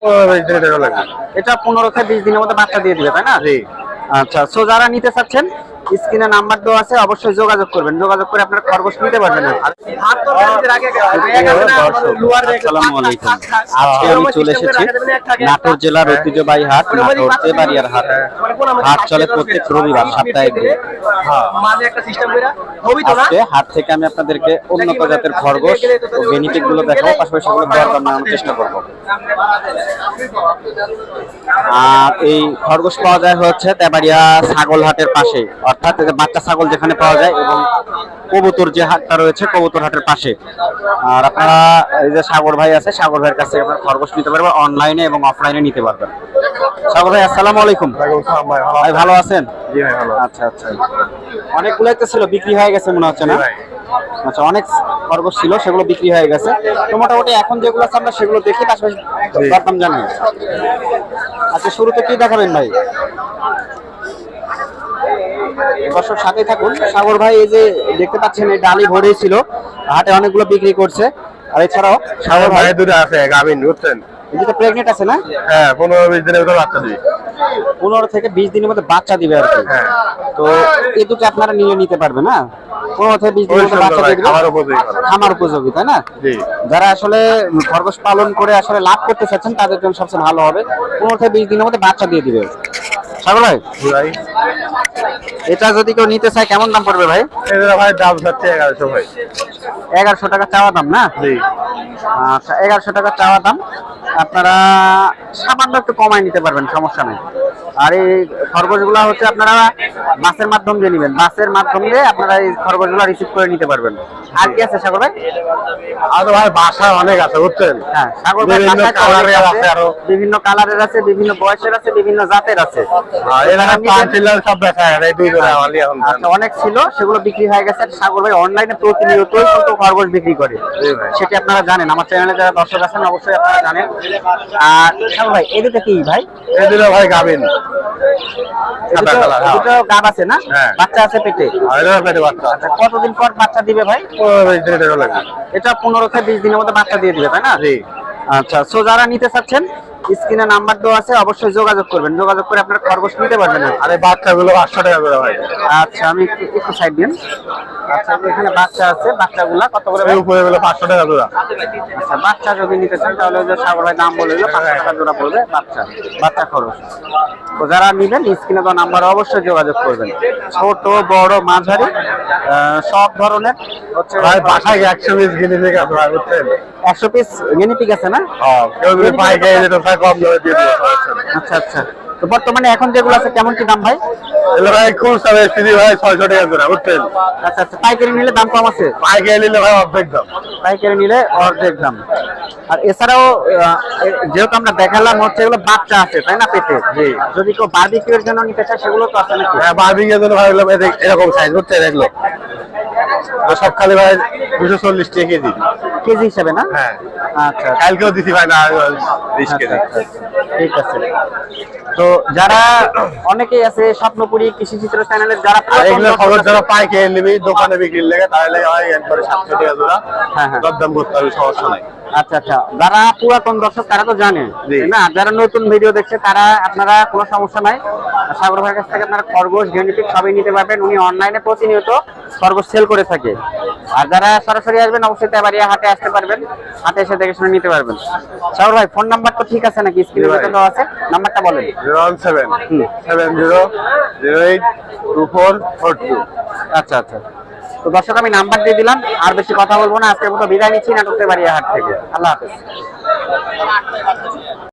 এটা 15 থেকে 20 দিনের মধ্যে বাচ্চা দিয়ে দিবে, তাই না? জি। আচ্ছা, সো যারা নিতে চাচ্ছেন স্ক্রিনে নাম্বার দেওয়া আছে, অবশ্যই যোগাযোগ করবেন। যোগাযোগ করে আপনার খরগোশ নিতে পারবেন। আসসালামু আলাইকুম। আজকে আমি চলে এসেছি নাটোর জেলার ঐতিহ্যবাহী হাট, নাটোর তেবাড়িয়ার হাট। হাট চলে প্রত্যেক রবিবার সপ্তাহে একদিন। আজকে হাট থেকে আমি আপনাদেরকে উন্নত জাতের খরগোশ ও বেনিফিট গুলো দেখাবো, পাশাপাশি সেগুলো দরদাম জানানোর চেষ্টা করব। আর এই খরগোশ পাওয়া যায় হচ্ছে তেবাড়িয়া ছাগল হাটের পাশে, অর্থাৎ বাচ্চা ছাগল যেখানে পাওয়া যায়, এবং কবুতর যে হাটটা রয়েছে কবুতর হাটের পাশে। আর আপনারা এই যে সাগর ভাই আছে, সাগর ভাইয়ের কাছে আপনারা খরগোশ নিতে পারবেন, অনলাইনে এবং অফলাইনে নিতে পারবেন। সাগর ভাই আসসালামু আলাইকুম। ভাই ভালো আছেন? জি ভাই ভালো। আচ্ছা আচ্ছা, অনেকগুলোই তো ছিল, বিক্রি হয়ে গেছে মনে হচ্ছে না? আচ্ছা, অনেক খরগোশ ছিল, সেগুলো বিক্রি হয়ে গেছে। তো মোটামুটি এখন যেগুলো আছে আমরা সেগুলো দেখি, পাশাপাশি দরদাম জানি। আচ্ছা, শুরুতে কি দেখাবেন ভাই? দর্শক সাথে থাকুন। সাগর ভাই এই যে দেখতে পাচ্ছেন এই ডালি ভরে ছিল, হাটে অনেকগুলো বিক্রি করছে। আর এছাড়াও সাগর ভাই দুটো আছে গাভিন, বুঝছেন? এই যে প্রেগনেন্ট আছে না? হ্যাঁ, 15-20 দিনের ভিতরে বাচ্চা দিবে। 15 থেকে 20 দিনের মধ্যে বাচ্চা দিবে আর কি। হ্যাঁ। তো এই দুটো আপনারা নিয়ে নিতে পারবেন না? 15 থেকে 20 দিনের মধ্যে বাচ্চা দিবে, খামার উপযোগী, তাই না? জি। যারা আসলে খরগোশ পালন করে আসলে লাভ করতে চাচ্ছেন তাদের জন্য সবচেয়ে ভালো হবে। 15 থেকে 20 দিনের মধ্যে বাচ্চা দিয়ে দিবে। সাগর ভাই, এটা যদি কেউ নিতে চায় কেমন দাম পড়বে ভাই? এটা ভাই দাম হচ্ছে 1100 ভাই। 1100 টাকা চাওয়া দাম না? জি। আচ্ছা, 1100 টাকা চাওয়া দাম। আপনারা সামান্য একটু কমায় নিতে পারবেন, সমস্যা নেই। আর এই খরগোশগুলো হচ্ছে আপনারা বাসের মাধ্যম দিয়ে নেবেন, বাসের মাধ্যম দিয়ে আপনারা এই খরগোশগুলো রিসিভ করে নিতে পারবেন। আর কি আছে সাগর ভাই? আর ভাই বাসা অনেক আছে, বুঝছেন? হ্যাঁ, সাগর ভাই বিভিন্ন কালারের আছে, আরো বিভিন্ন কালারের আছে, বিভিন্ন বয়সের আছে, বিভিন্ন জাতের আছে। সব দেখা যায় এই দুই জোড়া আমালি এখন। আচ্ছা, অনেক ছিল, সেগুলো বিক্রি হয়ে গেছে। সাগর ভাই অনলাইনে প্রতিনিয়তই কিন্তু খরগোশ বিক্রি করে, সেটা আপনারা জানেন। আমার চ্যানেলে যারা দর্শক আছেন অবশ্যই আপনারা জানেন। আর সাগর ভাই এই দুটো কি ভাই? এই দুটো ভাই গাভিন, দুটো গাব আছে না? বাচ্চা আছে পেটে? আচ্ছা, কতদিন পর বাচ্চা দিবে ভাই? এটা 15 থেকে 20 দিনের মধ্যে বাচ্চা দিয়ে দিবে, তাই না? জি। আচ্ছা, সো যারা নিতে চাচ্ছেন স্ক্রিনে নাম্বার দেওয়া আছে, অবশ্যই যোগাযোগ করবেন। যোগাযোগ করে আপনার খরগোশ নিতে পারবেন। আর এই বাচ্চাগুলো 800 টাকা করে ভাই। আচ্ছা, আমি একটু সাইড দিন। আচ্ছা, এখানে বাচ্চা আছে, বাচ্চাগুলা কত করে? উপরে গুলো 500 টাকা জোড়া। আচ্ছা, বাচ্চা যদি নিতে চান তাহলে ওই যে সাগর ভাই দাম বলে দিল, 500 টাকা জোড়া পড়বে বাচ্চা, বাচ্চা খরচ। তো যারা নিবেন স্ক্রিনে দেওয়া নাম্বারে অবশ্যই যোগাযোগ করবেন। ছোট বড় মাঝারি সব ধরনের হচ্ছে ভাই। বাসায় 100 পিস গিনিপিগ আছে ভাই, বুঝছেন? 100 পিস গিনিপিগ আছে না? হ্যাঁ, কেউ যদি পাই গিয়ে যেটা কম দামে দিয়ে দিবে। আচ্ছা আচ্ছা, তো বর্তমানে এখন যেগুলো আছে কেমন কি দাম ভাই? এগুলো ভাই খুচরা বেশি ভাই 600 টাকা জোড়া, বুঝছেন? আচ্ছা আচ্ছা, পাইকারি নিলে দাম কম আছে? পাইকারি নিলে ভাই অর্ধেক দাম। পাইকারি নিলে অর্ধেক দাম। আর এছাড়াও যেহেতু আমরা দেখালাম হচ্ছে এগুলো বাচ্চা আছে, তাই না, পেটে? জি। যদি কেউ বারবিকিউর জন্য নিতে চায় সেগুলো তো আছে নাকি? হ্যাঁ, বারবিকিউর জন্য ভাই এরকম সাইজ, বুঝছেন? এগুলো সব খালি ভাই 240 টাকা কেজি। কেজি হিসাবে না? হ্যাঁ। আচ্ছা, কালকেও দিছি ভাই না 20 কেজি। ঠিক আছে। তো যারা অনেকেই আছে স্বপ্নপুরী কৃষি চিত্র চ্যানেলের যারা এগুলো খবর যারা পাইকারি নিবি দোকানে বিক্রি লাগে তাহলে ভাই একবারে 700 টাকা জোড়া। হ্যাঁ হ্যাঁ, দরদাম করতে হবে, সমস্যা নাই। আচ্ছা আচ্ছা, যারা পুরাতন দর্শক তারা তো জানে না, যারা নতুন ভিডিও দেখছে তারা আপনারা কোনো সমস্যা নাই, সাগর ভাইয়ের কাছ থেকে আপনারা খরগোশ গেনিপিগ সবই নিতে পারবেন। উনি অনলাইনে প্রতিনিয়ত খরগোশ সেল করে থাকে। আর যারা সরাসরি আসবেন অবশ্যই তেবাড়িয়া হাটে আসতে পারবেন, হাটে এসে দেখে শুনে নিতে পারবেন। সাগর ভাই ফোন নাম্বার তো ঠিক আছে নাকি? স্ক্রিনে দেওয়া আছে, নাম্বারটা বলেন। 01770822442। আচ্ছা আচ্ছা, তো দর্শক আমি নাম্বার দিয়ে দিলাম, আর বেশি কথা বলবো না, আজকের মতো বিদায় নিচ্ছি নাটক তেবাড়িয়া হাট থেকে। আল্লাহ হাফেজ।